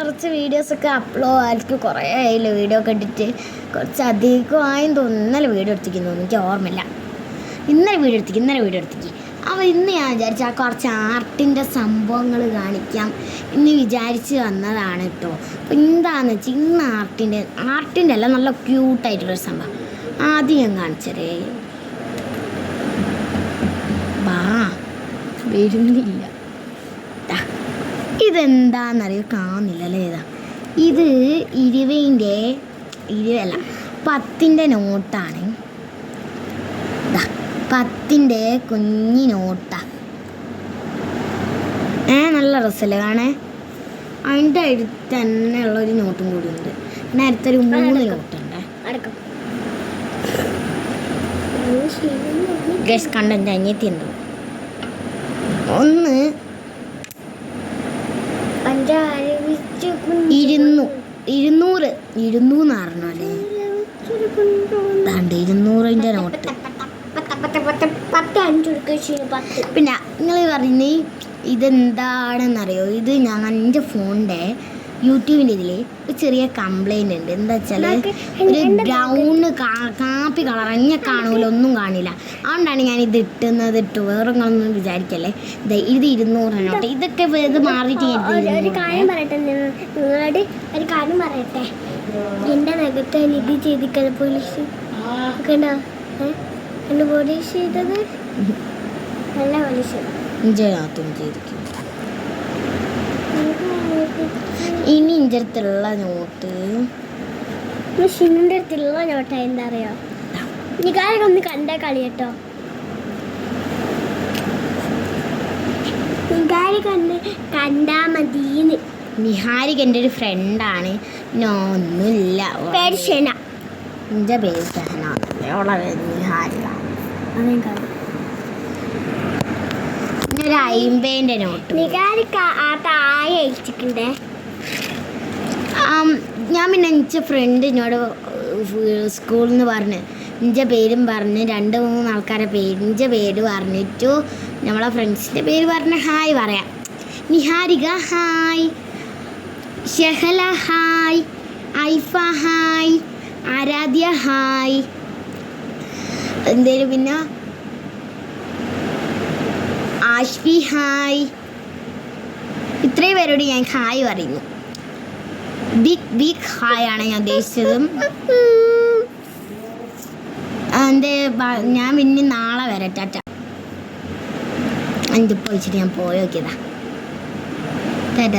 കുറച്ച് വീഡിയോസൊക്കെ ആയിരിക്കും. കുറേ ആയില്ല വീഡിയോ ഒക്കെ ഇട്ടിട്ട്, കുറച്ച് അധികമായെന്ന് തോന്നുന്നു. ഇന്നലെ വീഡിയോ എടുത്തിരിക്കുന്നു, എനിക്ക് ഓർമ്മയില്ല. ഇന്നലെ വീഡിയോ എടുത്തിക്ക്. അപ്പോൾ ഇന്ന് ഞാൻ വിചാരിച്ച കുറച്ച് ആർട്ടിൻ്റെ സംഭവങ്ങൾ കാണിക്കാം എന്ന് വിചാരിച്ച് വന്നതാണ് കേട്ടോ. അപ്പോൾ എന്താണെന്ന് വെച്ചാൽ ഇന്ന് ആർട്ടിൻ്റെ അല്ല, നല്ല ക്യൂട്ടായിട്ടുള്ളൊരു സംഭവം ആദ്യം ഞാൻ കാണിച്ചതേ. വരുന്നില്ല. ഇതെന്താണെന്നറിയോ? കാണുന്നില്ലല്ലേ? ഇത് 10ൻ്റെ നോട്ടാണ്. 10ൻ്റെ കുഞ്ഞി നോട്ടാണ്. നല്ല രസമല്ലേ കാണേ? അതിൻ്റെ അടുത്ത് തന്നെ ഉള്ളൊരു നോട്ടും കൂടി ഉണ്ട്. പിന്നെ അടുത്തൊരു 3 നോട്ടുണ്ട്. ഗസ് കണ്ടന്റ് അനിയത്തി ഉണ്ടോ? ഒന്ന് 200 പറഞ്ഞല്ലേ? 200ൻ്റെ നോട്ട്. പിന്നെ നിങ്ങൾ പറയുന്നത് ഇതെന്താണെന്നറിയോ? ഇത് എൻ്റെ ഫോണിൻ്റെ യൂട്യൂബിൻ്റെ ഇതിൽ ഒരു ചെറിയ കംപ്ലൈൻറ്റ് ഉണ്ട്. എന്താ വെച്ചാൽ ഒരു ബ്രൗണ് കാപ്പി കളർ എന്നെ കാണൂല, ഒന്നും കാണില്ല. അതുകൊണ്ടാണ് ഞാൻ ഇത് ഇട്ടു. വേറെ ഒന്നും വിചാരിക്കല്ലേ. ഇത് 200 നോട്ട്. ഇതൊക്കെ ഇത് മാറിയിട്ട് ഒരു കാര്യം പറയട്ടെ. എൻ്റെ നഗത്തെ ഇത് ചെയ്തിക്കല പോലീസ് കണ്ടോ? എൻ്റെ പോലീസ് ചെയ്തത് നല്ല പോലീസ് ചെയ്തിരിക്കും. ഇനി എൻ്റെ അടുത്തുള്ള നോട്ട്, ഷിന്നിൻ്റെ അടുത്തുള്ള നോട്ടാ. എന്താ അറിയോ? നികാരൊക്കെ ഒന്ന് കണ്ടാ കളി കേട്ടോ. കണ്ടാ മതീന്ന്. നിഹാരിക എൻ്റെ ഒരു ഫ്രണ്ടാണ്. ഒന്നുമില്ല, പേർഷ്യന. എൻ്റെ പേര് ഷഹന. നിഹാരിക. ഒരു 50ൻ്റെ നോട്ട്. നികാരിക ആ താഴെ അയച്ചിട്ടുണ്ടേ. ഞാൻ പിന്നെ എൻ്റെ ഫ്രണ്ട് എന്നോട് സ്കൂളിൽ നിന്ന് പറഞ്ഞ് എൻ്റെ പേരും പറഞ്ഞ് 2-3 ആൾക്കാരുടെ എൻ്റെ പേര് പറഞ്ഞിട്ടു നമ്മളെ ഫ്രണ്ട്സിൻ്റെ പേര് പറഞ്ഞ് ഹായ് പറയാം. Niharika hi, Shahala hi, Aifa hi, Aradhya hi, എന്തേലും പിന്നെ ആഷ്ഫി ഹായ്. ഇത്രയും പേരോട് ഞാൻ ഹായ് പറയുന്നു. ബിഗ് ഹായ് ആണ് ഞാൻ ഉദ്ദേശിച്ചത്. ഞാൻ പിന്നെ നാളെ വരാം. ടാറ്റ. ഇതിപ്പോൾ വെച്ചിട്ട് ഞാൻ പോയി നോക്കിയതാ. ടാറ്റ.